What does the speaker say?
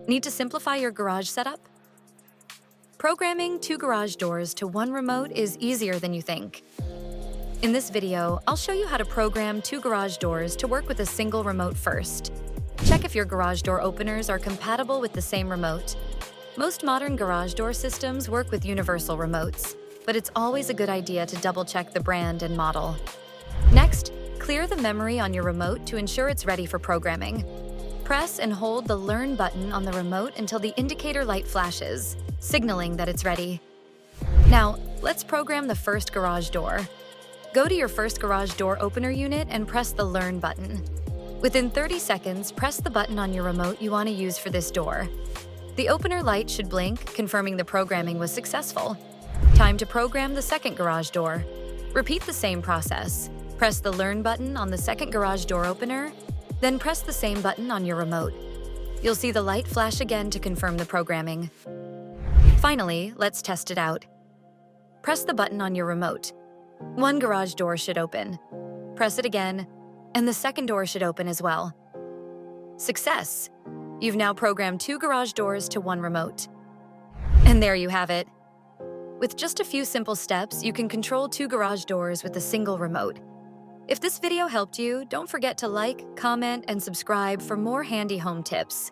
Need to simplify your garage setup? Programming 2 garage doors to 1 remote is easier than you think. In this video, I'll show you how to program 2 garage doors to work with a single remote first. Check if your garage door openers are compatible with the same remote. Most modern garage door systems work with universal remotes, but it's always a good idea to double-check the brand and model. Next, clear the memory on your remote to ensure it's ready for programming. Press and hold the Learn button on the remote until the indicator light flashes, signaling that it's ready. Now, let's program the first garage door. Go to your first garage door opener unit and press the Learn button. Within 30 seconds, press the button on your remote you want to use for this door. The opener light should blink, confirming the programming was successful. Time to program the second garage door. Repeat the same process. Press the Learn button on the second garage door opener, then press the same button on your remote. You'll see the light flash again to confirm the programming. Finally, let's test it out. Press the button on your remote. 1 garage door should open. Press it again, and the second door should open as well. Success! You've now programmed 2 garage doors to 1 remote. And there you have it. With just a few simple steps, you can control 2 garage doors with a single remote. If this video helped you, don't forget to like, comment, and subscribe for more handy home tips.